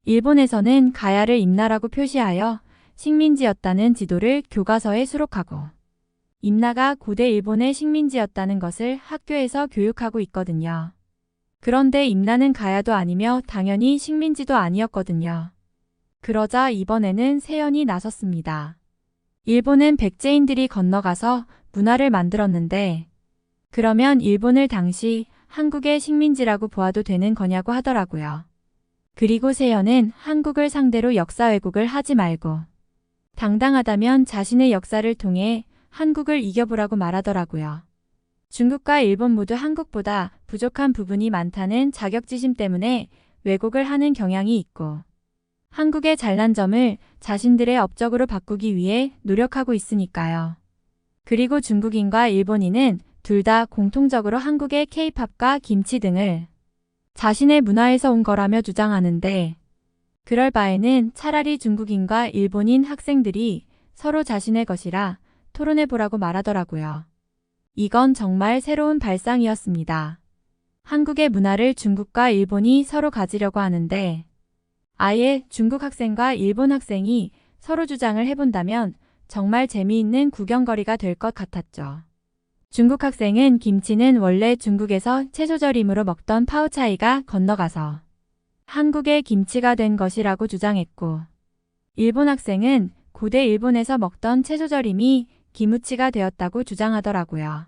일본에서는 가야를 임나라고 표시하여 식민지였다는 지도를 교과서에 수록하고 임나가 고대 일본의 식민지였다는 것을 학교에서 교육하고 있거든요. 그런데 임나는 가야도 아니며 당연히 식민지도 아니었거든요. 그러자 이번에는 세연이 나섰습니다. 일본은 백제인들이 건너가서 문화를 만들었는데 그러면 일본을 당시 한국의 식민지라고 보아도 되는 거냐고 하더라고요. 그리고 세연은 한국을 상대로 역사 왜곡을 하지 말고 당당하다면 자신의 역사를 통해 한국을 이겨보라고 말하더라고요. 중국과 일본 모두 한국보다 부족한 부분이 많다는 자격지심 때문에 왜곡을 하는 경향이 있고 한국의 잘난 점을 자신들의 업적으로 바꾸기 위해 노력하고 있으니까요. 그리고 중국인과 일본인은 둘 다 공통적으로 한국의 K-팝과 김치 등을 자신의 문화에서 온 거라며 주장하는데 그럴 바에는 차라리 중국인과 일본인 학생들이 서로 자신의 것이라 토론해보라고 말하더라고요. 이건 정말 새로운 발상이었습니다. 한국의 문화를 중국과 일본이 서로 가지려고 하는데 아예 중국 학생과 일본 학생이 서로 주장을 해본다면 정말 재미있는 구경거리가 될 것 같았죠. 중국 학생은 김치는 원래 중국에서 채소절임으로 먹던 파오차이가 건너가서 한국의 김치가 된 것이라고 주장했고 일본 학생은 고대 일본에서 먹던 채소절임이 기무치가 되었다고 주장하더라고요.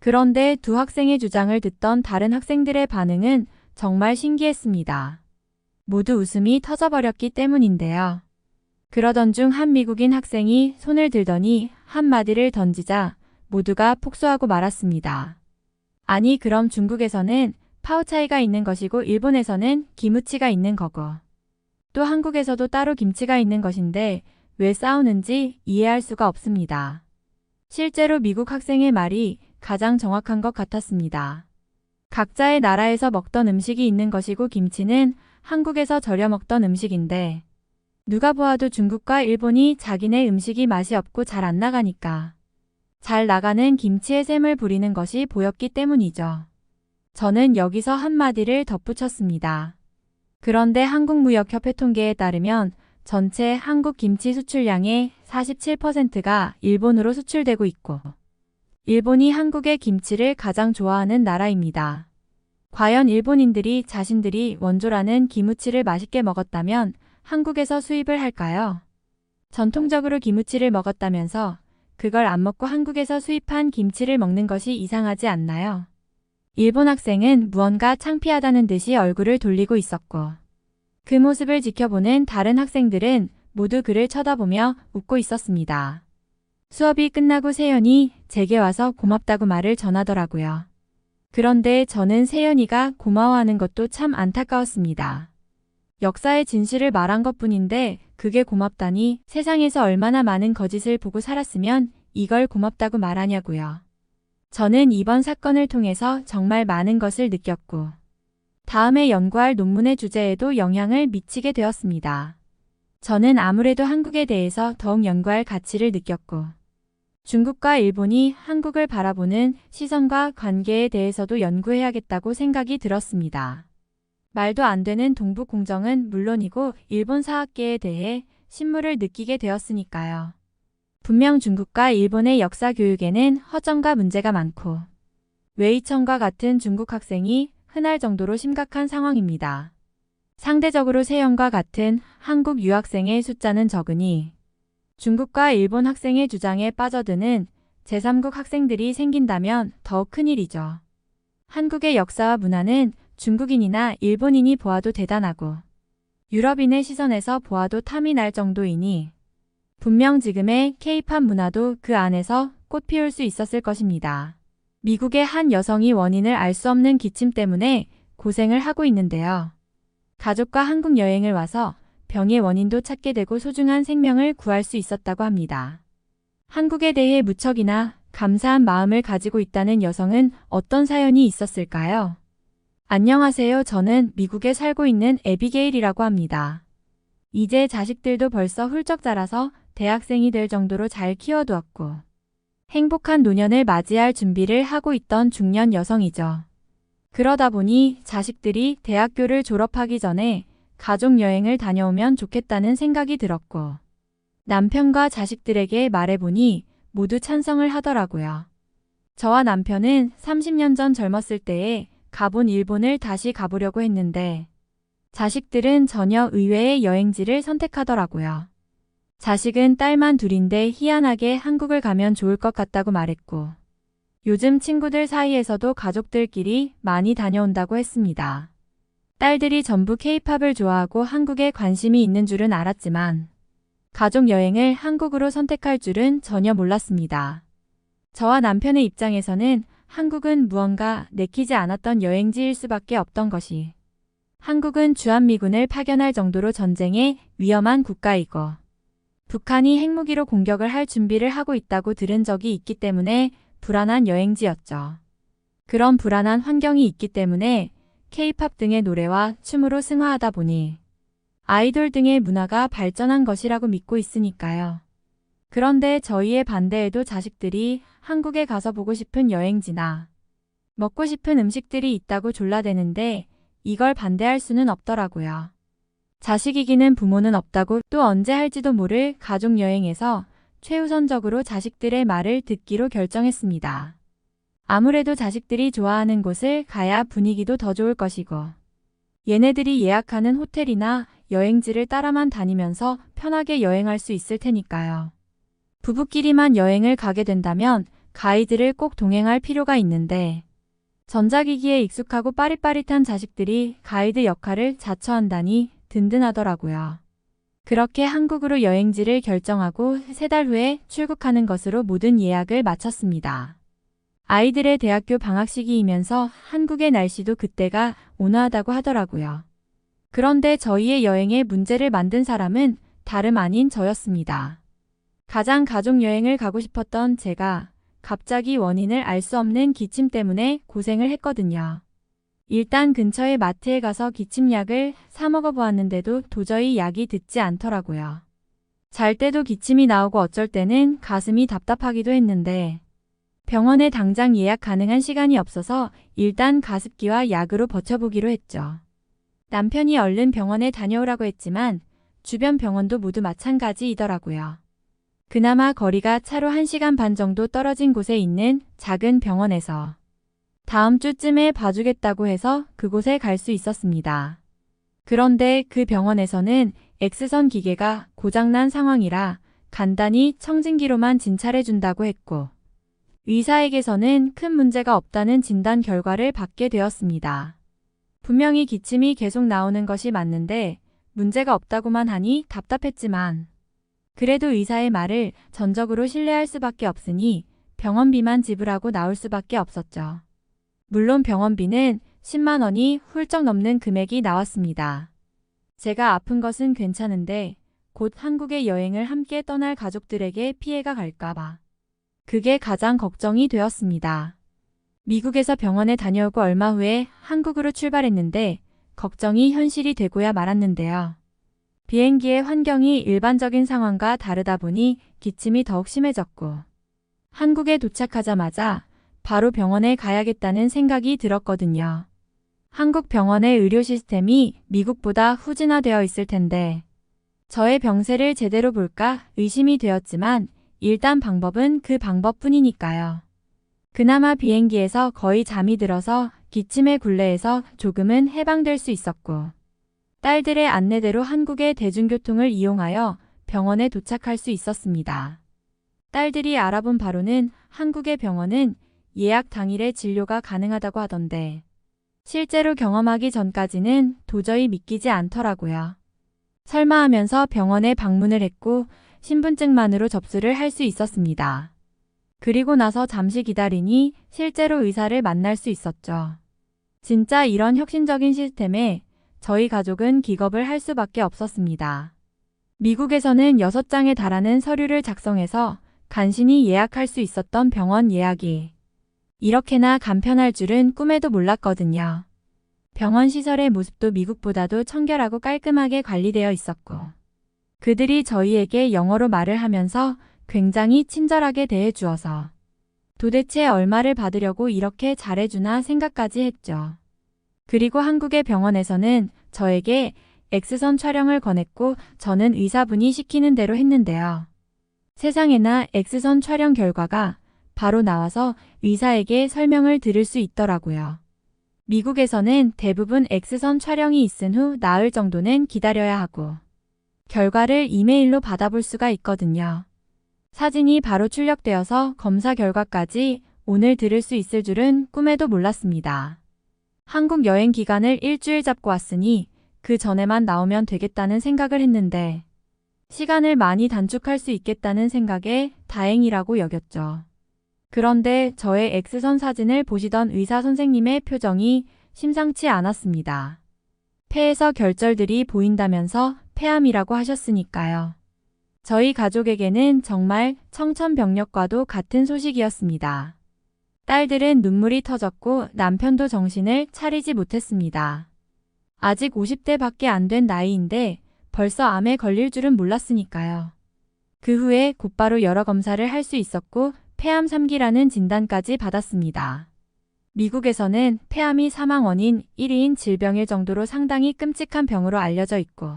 그런데 두 학생의 주장을 듣던 다른 학생들의 반응은 정말 신기했습니다. 모두 웃음이 터져버렸기 때문인데요. 그러던 중 한 미국인 학생이 손을 들더니 한마디를 던지자 모두가 폭소하고 말았습니다. 아니 그럼 중국에서는 파오차이가 있는 것이고 일본에서는 기무치가 있는 거고 또 한국에서도 따로 김치가 있는 것인데 왜 싸우는지 이해할 수가 없습니다. 실제로 미국 학생의 말이 가장 정확한 것 같았습니다. 각자의 나라에서 먹던 음식이 있는 것이고 김치는 한국에서 절여 먹던 음식인데 누가 보아도 중국과 일본이 자기네 음식이 맛이 없고 잘 안 나가니까 잘 나가는 김치에 샘을 부리는 것이 보였기 때문이죠. 저는 여기서 한마디를 덧붙였습니다. 그런데 한국무역협회 통계에 따르면 전체 한국 김치 수출량의 47%가 일본으로 수출되고 있고, 일본이 한국의 김치를 가장 좋아하는 나라입니다. 과연 일본인들이 자신들이 원조라는 기무치를 맛있게 먹었다면 한국에서 수입을 할까요? 전통적으로 기무치를 먹었다면서 그걸 안 먹고 한국에서 수입한 김치를 먹는 것이 이상하지 않나요? 일본 학생은 무언가 창피하다는 듯이 얼굴을 돌리고 있었고, 그 모습을 지켜보는 다른 학생들은 모두 그를 쳐다보며 웃고 있었습니다. 수업이 끝나고 세연이 제게 와서 고맙다고 말을 전하더라고요. 그런데 저는 세연이가 고마워하는 것도 참 안타까웠습니다. 역사의 진실을 말한 것뿐인데 그게 고맙다니, 세상에서 얼마나 많은 거짓을 보고 살았으면 이걸 고맙다고 말하냐고요. 저는 이번 사건을 통해서 정말 많은 것을 느꼈고, 다음에 연구할 논문의 주제에도 영향을 미치게 되었습니다. 저는 아무래도 한국에 대해서 더욱 연구할 가치를 느꼈고, 중국과 일본이 한국을 바라보는 시선과 관계에 대해서도 연구해야겠다고 생각이 들었습니다. 말도 안 되는 동북 공정은 물론이고 일본 사학계에 대해 신물을 느끼게 되었으니까요. 분명 중국과 일본의 역사 교육에는 허점과 문제가 많고, 웨이청과 같은 중국 학생이 흔할 정도로 심각한 상황입니다. 상대적으로 세연과 같은 한국 유학생의 숫자는 적으니 중국과 일본 학생의 주장에 빠져드는 제3국 학생들이 생긴다면 더욱 큰일이죠. 한국의 역사와 문화는 중국인이나 일본인이 보아도 대단하고 유럽인의 시선에서 보아도 탐이 날 정도이니 분명 지금의 K-팝 문화도 그 안에서 꽃 피울 수 있었을 것입니다. 미국의 한 여성이 원인을 알 수 없는 기침 때문에 고생을 하고 있는데요. 가족과 한국 여행을 와서 병의 원인도 찾게 되고 소중한 생명을 구할 수 있었다고 합니다. 한국에 대해 무척이나 감사한 마음을 가지고 있다는 여성은 어떤 사연이 있었을까요? 안녕하세요. 저는 미국에 살고 있는 에비게일이라고 합니다. 이제 자식들도 벌써 훌쩍 자라서 대학생이 될 정도로 잘 키워두었고, 행복한 노년을 맞이할 준비를 하고 있던 중년 여성이죠. 그러다 보니 자식들이 대학교를 졸업하기 전에 가족 여행을 다녀오면 좋겠다는 생각이 들었고, 남편과 자식들에게 말해보니 모두 찬성을 하더라고요. 저와 남편은 30년 전 젊었을 때에 가본 일본을 다시 가보려고 했는데, 자식들은 전혀 의외의 여행지를 선택하더라고요. 자식은 딸만 둘인데 희한하게 한국을 가면 좋을 것 같다고 말했고, 요즘 친구들 사이에서도 가족들끼리 많이 다녀온다고 했습니다. 딸들이 전부 K-팝을 좋아하고 한국에 관심이 있는 줄은 알았지만, 가족 여행을 한국으로 선택할 줄은 전혀 몰랐습니다. 저와 남편의 입장에서는 한국은 무언가 내키지 않았던 여행지일 수밖에 없던 것이, 한국은 주한미군을 파견할 정도로 전쟁에 위험한 국가이고, 북한이 핵무기로 공격을 할 준비를 하고 있다고 들은 적이 있기 때문에 불안한 여행지였죠. 그런 불안한 환경이 있기 때문에 K-팝 등의 노래와 춤으로 승화하다 보니 아이돌 등의 문화가 발전한 것이라고 믿고 있으니까요. 그런데 저희의 반대에도 자식들이 한국에 가서 보고 싶은 여행지나 먹고 싶은 음식들이 있다고 졸라대는데 이걸 반대할 수는 없더라고요. 자식 이기는 부모는 없다고 또 언제 할지도 모를 가족여행에서 최우선적으로 자식들의 말을 듣기로 결정했습니다. 아무래도 자식들이 좋아하는 곳을 가야 분위기도 더 좋을 것이고, 얘네들이 예약하는 호텔이나 여행지를 따라만 다니면서 편하게 여행할 수 있을 테니까요. 부부끼리만 여행을 가게 된다면 가이드를 꼭 동행할 필요가 있는데, 전자기기에 익숙하고 빠릿빠릿한 자식들이 가이드 역할을 자처한다니 든든하더라고요. 그렇게 한국으로 여행지를 결정하고 3달 후에 출국하는 것으로 모든 예약을 마쳤습니다. 아이들의 대학교 방학 시기이면서 한국의 날씨도 그때가 온화하다고 하더라고요. 그런데 저희의 여행에 문제를 만든 사람은 다름 아닌 저였습니다. 가장 가족 여행을 가고 싶었던 제가 갑자기 원인을 알 수 없는 기침 때문에 고생을 했거든요. 일단 근처의 마트에 가서 기침약을 사 먹어보았는데도 도저히 약이 듣지 않더라고요. 잘 때도 기침이 나오고 어쩔 때는 가슴이 답답하기도 했는데 병원에 당장 예약 가능한 시간이 없어서 일단 가습기와 약으로 버텨보기로 했죠. 남편이 얼른 병원에 다녀오라고 했지만 주변 병원도 모두 마찬가지이더라고요. 그나마 거리가 차로 1시간 반 정도 떨어진 곳에 있는 작은 병원에서 다음 주쯤에 봐주겠다고 해서 그곳에 갈 수 있었습니다. 그런데 그 병원에서는 X선 기계가 고장난 상황이라 간단히 청진기로만 진찰해준다고 했고, 의사에게서는 큰 문제가 없다는 진단 결과를 받게 되었습니다. 분명히 기침이 계속 나오는 것이 맞는데 문제가 없다고만 하니 답답했지만, 그래도 의사의 말을 전적으로 신뢰할 수밖에 없으니 병원비만 지불하고 나올 수밖에 없었죠. 물론 병원비는 10만 원이 훌쩍 넘는 금액이 나왔습니다. 제가 아픈 것은 괜찮은데 곧 한국에 여행을 함께 떠날 가족들에게 피해가 갈까봐. 그게 가장 걱정이 되었습니다. 미국에서 병원에 다녀오고 얼마 후에 한국으로 출발했는데 걱정이 현실이 되고야 말았는데요. 비행기의 환경이 일반적인 상황과 다르다 보니 기침이 더욱 심해졌고, 한국에 도착하자마자 바로 병원에 가야겠다는 생각이 들었거든요. 한국 병원의 의료 시스템이 미국보다 후진화되어 있을 텐데 저의 병세를 제대로 볼까 의심이 되었지만 일단 방법은 그 방법뿐이니까요. 그나마 비행기에서 거의 잠이 들어서 기침의 굴레에서 조금은 해방될 수 있었고, 딸들의 안내대로 한국의 대중교통을 이용하여 병원에 도착할 수 있었습니다. 딸들이 알아본 바로는 한국의 병원은 예약 당일에 진료가 가능하다고 하던데 실제로 경험하기 전까지는 도저히 믿기지 않더라고요. 설마 하면서 병원에 방문을 했고 신분증만으로 접수를 할 수 있었습니다. 그리고 나서 잠시 기다리니 실제로 의사를 만날 수 있었죠. 진짜 이런 혁신적인 시스템에 저희 가족은 기겁을 할 수밖에 없었습니다. 미국에서는 6장에 달하는 서류를 작성해서 간신히 예약할 수 있었던 병원 예약이 이렇게나 간편할 줄은 꿈에도 몰랐거든요. 병원 시설의 모습도 미국보다도 청결하고 깔끔하게 관리되어 있었고, 그들이 저희에게 영어로 말을 하면서 굉장히 친절하게 대해주어서 도대체 얼마를 받으려고 이렇게 잘해주나 생각까지 했죠. 그리고 한국의 병원에서는 저에게 X선 촬영을 권했고 저는 의사분이 시키는 대로 했는데요. 세상에나 X선 촬영 결과가 바로 나와서 의사에게 설명을 들을 수 있더라고요. 미국에서는 대부분 X선 촬영이 있은 후 나흘 정도는 기다려야 하고 결과를 이메일로 받아볼 수가 있거든요. 사진이 바로 출력되어서 검사 결과까지 오늘 들을 수 있을 줄은 꿈에도 몰랐습니다. 한국 여행 기간을 일주일 잡고 왔으니 그 전에만 나오면 되겠다는 생각을 했는데 시간을 많이 단축할 수 있겠다는 생각에 다행이라고 여겼죠. 그런데 저의 X선 사진을 보시던 의사 선생님의 표정이 심상치 않았습니다. 폐에서 결절들이 보인다면서 폐암이라고 하셨으니까요. 저희 가족에게는 정말 청천벽력과도 같은 소식이었습니다. 딸들은 눈물이 터졌고 남편도 정신을 차리지 못했습니다. 아직 50대밖에 안 된 나이인데 벌써 암에 걸릴 줄은 몰랐으니까요. 그 후에 곧바로 여러 검사를 할 수 있었고 폐암 3기라는 진단까지 받았습니다. 미국에서는 폐암이 사망 원인 1위인 질병일 정도로 상당히 끔찍한 병으로 알려져 있고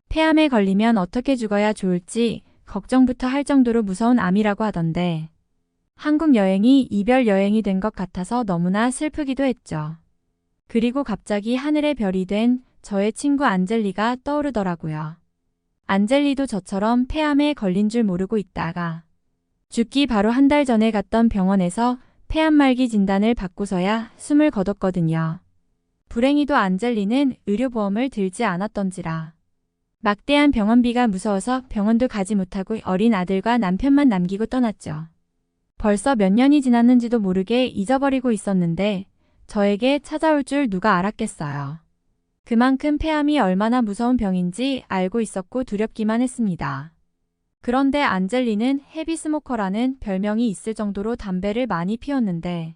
폐암에 걸리면 어떻게 죽어야 좋을지 걱정부터 할 정도로 무서운 암이라고 하던데 한국 여행이 이별 여행이 된 것 같아서 너무나 슬프기도 했죠. 그리고 갑자기 하늘의 별이 된 저의 친구 안젤리가 떠오르더라고요. 안젤리도 저처럼 폐암에 걸린 줄 모르고 있다가 죽기 바로 한 달 전에 갔던 병원에서 폐암 말기 진단을 받고서야 숨을 거뒀거든요. 불행히도 안젤리는 의료보험을 들지 않았던지라 막대한 병원비가 무서워서 병원도 가지 못하고 어린 아들과 남편만 남기고 떠났죠. 벌써 몇 년이 지났는지도 모르게 잊어버리고 있었는데 저에게 찾아올 줄 누가 알았겠어요. 그만큼 폐암이 얼마나 무서운 병인지 알고 있었고 두렵기만 했습니다. 그런데 안젤리는 헤비스모커라는 별명이 있을 정도로 담배를 많이 피웠는데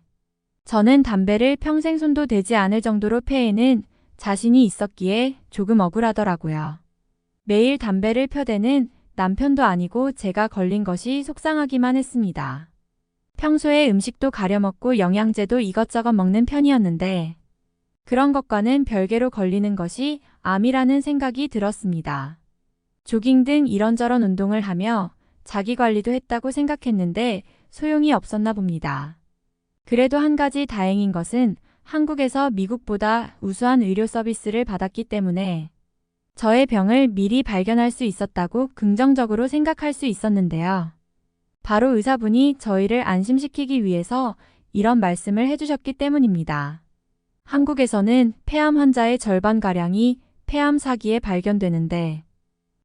저는 담배를 평생 손도 대지 않을 정도로 폐에는 자신이 있었기에 조금 억울하더라고요. 매일 담배를 펴대는 남편도 아니고 제가 걸린 것이 속상하기만 했습니다. 평소에 음식도 가려먹고 영양제도 이것저것 먹는 편이었는데 그런 것과는 별개로 걸리는 것이 암이라는 생각이 들었습니다. 조깅 등 이런저런 운동을 하며 자기 관리도 했다고 생각했는데 소용이 없었나 봅니다. 그래도 한 가지 다행인 것은 한국에서 미국보다 우수한 의료 서비스를 받았기 때문에 저의 병을 미리 발견할 수 있었다고 긍정적으로 생각할 수 있었는데요. 바로 의사분이 저희를 안심시키기 위해서 이런 말씀을 해주셨기 때문입니다. 한국에서는 폐암 환자의 절반가량이 폐암 4기에 발견되는데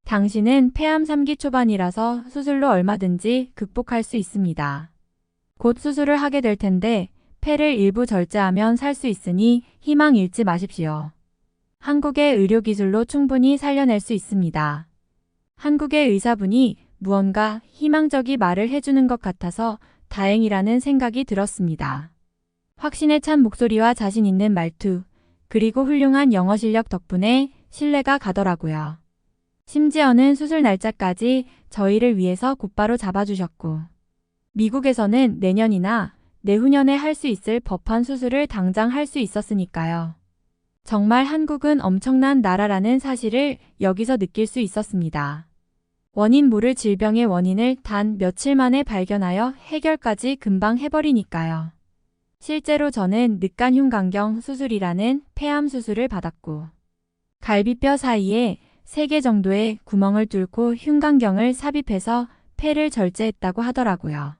당신은 폐암 3기 초반이라서 수술로 얼마든지 극복할 수 있습니다. 곧 수술을 하게 될 텐데 폐를 일부 절제하면 살 수 있으니 희망 잃지 마십시오. 한국의 의료기술로 충분히 살려낼 수 있습니다. 한국의 의사분이 무언가 희망적인 말을 해주는 것 같아서 다행이라는 생각이 들었습니다. 확신에 찬 목소리와 자신 있는 말투, 그리고 훌륭한 영어 실력 덕분에 신뢰가 가더라고요. 심지어는 수술 날짜까지 저희를 위해서 곧바로 잡아주셨고, 미국에서는 내년이나 내후년에 할 수 있을 법한 수술을 당장 할 수 있었으니까요. 정말 한국은 엄청난 나라라는 사실을 여기서 느낄 수 있었습니다. 원인 모를 질병의 원인을 단 며칠 만에 발견하여 해결까지 금방 해버리니까요. 실제로 저는 늑간흉강경 수술이라는 폐암 수술을 받았고, 갈비뼈 사이에 3개 정도의 구멍을 뚫고 흉강경을 삽입해서 폐를 절제했다고 하더라고요.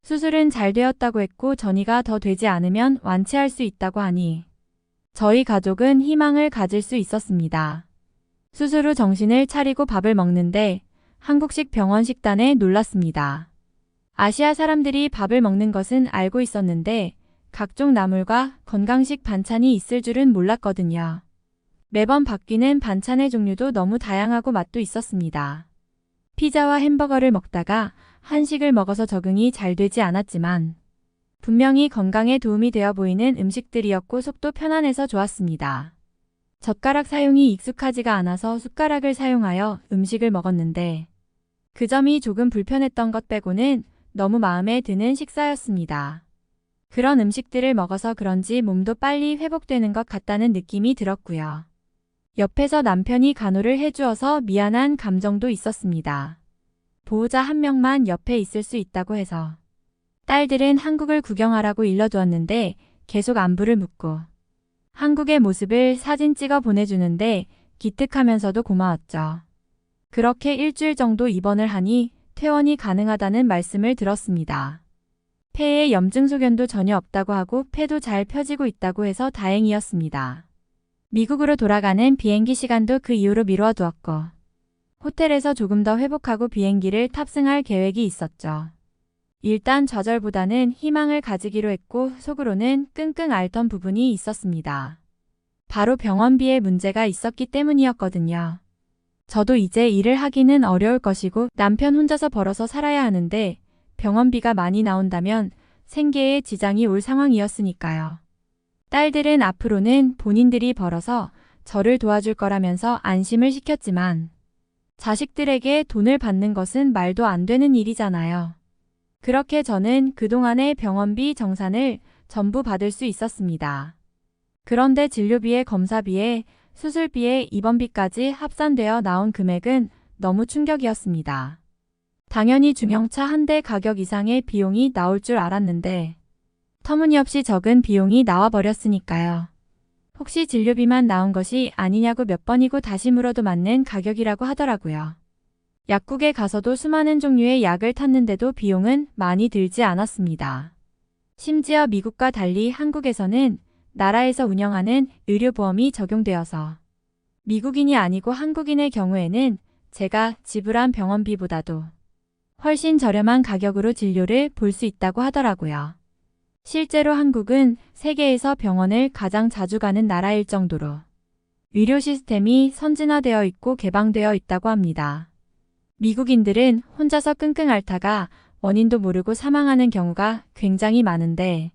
수술은 잘 되었다고 했고 전이가 더 되지 않으면 완치할 수 있다고 하니 저희 가족은 희망을 가질 수 있었습니다. 수술 후 정신을 차리고 밥을 먹는데 한국식 병원 식단에 놀랐습니다. 아시아 사람들이 밥을 먹는 것은 알고 있었는데 각종 나물과 건강식 반찬이 있을 줄은 몰랐거든요. 매번 바뀌는 반찬의 종류도 너무 다양하고 맛도 있었습니다. 피자와 햄버거를 먹다가 한식을 먹어서 적응이 잘 되지 않았지만 분명히 건강에 도움이 되어 보이는 음식들이었고 속도 편안해서 좋았습니다. 젓가락 사용이 익숙하지가 않아서 숟가락을 사용하여 음식을 먹었는데 그 점이 조금 불편했던 것 빼고는 너무 마음에 드는 식사였습니다. 그런 음식들을 먹어서 그런지 몸도 빨리 회복되는 것 같다는 느낌이 들었고요. 옆에서 남편이 간호를 해주어서 미안한 감정도 있었습니다. 보호자 한 명만 옆에 있을 수 있다고 해서. 딸들은 한국을 구경하라고 일러두었는데 계속 안부를 묻고 한국의 모습을 사진 찍어 보내주는데 기특하면서도 고마웠죠. 그렇게 일주일 정도 입원을 하니 퇴원이 가능하다는 말씀을 들었습니다. 폐에 염증 소견도 전혀 없다고 하고 폐도 잘 펴지고 있다고 해서 다행이었습니다. 미국으로 돌아가는 비행기 시간도 그 이후로 미루어 두었고 호텔에서 조금 더 회복하고 비행기를 탑승할 계획이 있었죠. 일단 좌절보다는 희망을 가지기로 했고 속으로는 끙끙 앓던 부분이 있었습니다. 바로 병원비에 문제가 있었기 때문이었거든요. 저도 이제 일을 하기는 어려울 것이고 남편 혼자서 벌어서 살아야 하는데 병원비가 많이 나온다면 생계에 지장이 올 상황이었으니까요. 딸들은 앞으로는 본인들이 벌어서 저를 도와줄 거라면서 안심을 시켰지만 자식들에게 돈을 받는 것은 말도 안 되는 일이잖아요. 그렇게 저는 그동안의 병원비 정산을 전부 받을 수 있었습니다. 그런데 진료비에 검사비에 수술비에 입원비까지 합산되어 나온 금액은 너무 충격이었습니다. 당연히 중형차 한 대 가격 이상의 비용이 나올 줄 알았는데 터무니없이 적은 비용이 나와버렸으니까요. 혹시 진료비만 나온 것이 아니냐고 몇 번이고 다시 물어도 맞는 가격이라고 하더라고요. 약국에 가서도 수많은 종류의 약을 탔는데도 비용은 많이 들지 않았습니다. 심지어 미국과 달리 한국에서는 나라에서 운영하는 의료보험이 적용되어서 미국인이 아니고 한국인의 경우에는 제가 지불한 병원비보다도 훨씬 저렴한 가격으로 진료를 볼 수 있다고 하더라고요. 실제로 한국은 세계에서 병원을 가장 자주 가는 나라일 정도로 의료 시스템이 선진화되어 있고 개방되어 있다고 합니다. 미국인들은 혼자서 끙끙 앓다가 원인도 모르고 사망하는 경우가 굉장히 많은데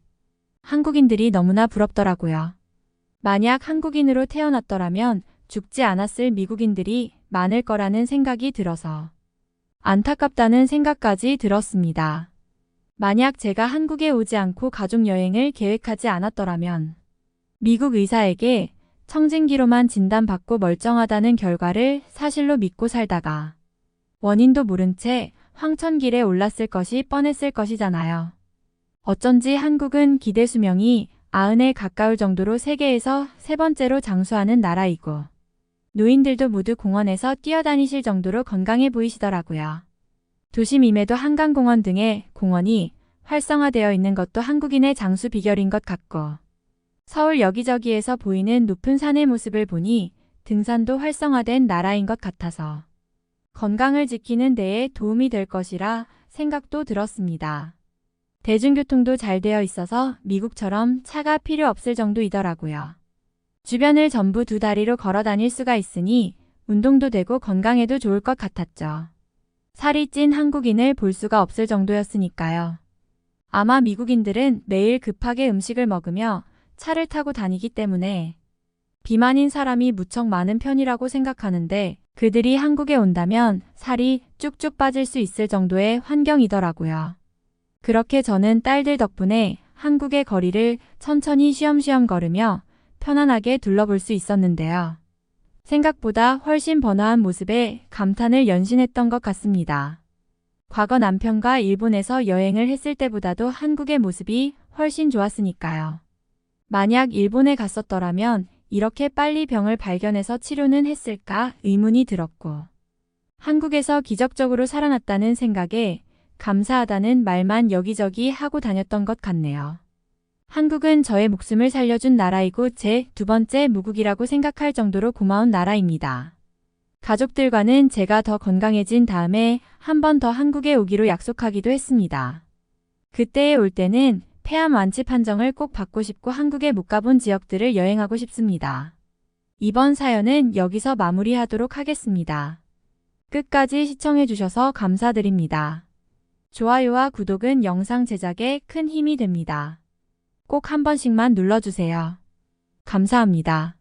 한국인들이 너무나 부럽더라고요. 만약 한국인으로 태어났더라면 죽지 않았을 미국인들이 많을 거라는 생각이 들어서 안타깝다는 생각까지 들었습니다. 만약 제가 한국에 오지 않고 가족여행을 계획하지 않았더라면 미국 의사에게 청진기로만 진단받고 멀쩡하다는 결과를 사실로 믿고 살다가 원인도 모른 채 황천길에 올랐을 것이 뻔했을 것이잖아요. 어쩐지 한국은 기대 수명이 90에 가까울 정도로 세계에서 세 번째로 장수하는 나라이고 노인들도 모두 공원에서 뛰어다니실 정도로 건강해 보이시더라고요. 도심임에도 한강공원 등의 공원이 활성화되어 있는 것도 한국인의 장수 비결인 것 같고 서울 여기저기에서 보이는 높은 산의 모습을 보니 등산도 활성화된 나라인 것 같아서 건강을 지키는 데에 도움이 될 것이라 생각도 들었습니다. 대중교통도 잘 되어 있어서 미국처럼 차가 필요 없을 정도이더라고요. 주변을 전부 두 다리로 걸어 다닐 수가 있으니 운동도 되고 건강에도 좋을 것 같았죠. 살이 찐 한국인을 볼 수가 없을 정도였으니까요. 아마 미국인들은 매일 급하게 음식을 먹으며 차를 타고 다니기 때문에 비만인 사람이 무척 많은 편이라고 생각하는데 그들이 한국에 온다면 살이 쭉쭉 빠질 수 있을 정도의 환경이더라고요. 그렇게 저는 딸들 덕분에 한국의 거리를 천천히 쉬엄쉬엄 걸으며 편안하게 둘러볼 수 있었는데요. 생각보다 훨씬 번화한 모습에 감탄을 연신했던 것 같습니다. 과거 남편과 일본에서 여행을 했을 때보다도 한국의 모습이 훨씬 좋았으니까요. 만약 일본에 갔었더라면 이렇게 빨리 병을 발견해서 치료는 했을까 의문이 들었고 한국에서 기적적으로 살아났다는 생각에 감사하다는 말만 여기저기 하고 다녔던 것 같네요. 한국은 저의 목숨을 살려준 나라이고 제 두 번째 무국이라고 생각할 정도로 고마운 나라입니다. 가족들과는 제가 더 건강해진 다음에 한 번 더 한국에 오기로 약속하기도 했습니다. 그때에 올 때는 폐암 완치 판정을 꼭 받고 싶고 한국에 못 가본 지역들을 여행하고 싶습니다. 이번 사연은 여기서 마무리하도록 하겠습니다. 끝까지 시청해주셔서 감사드립니다. 좋아요와 구독은 영상 제작에 큰 힘이 됩니다. 꼭 한 번씩만 눌러주세요. 감사합니다.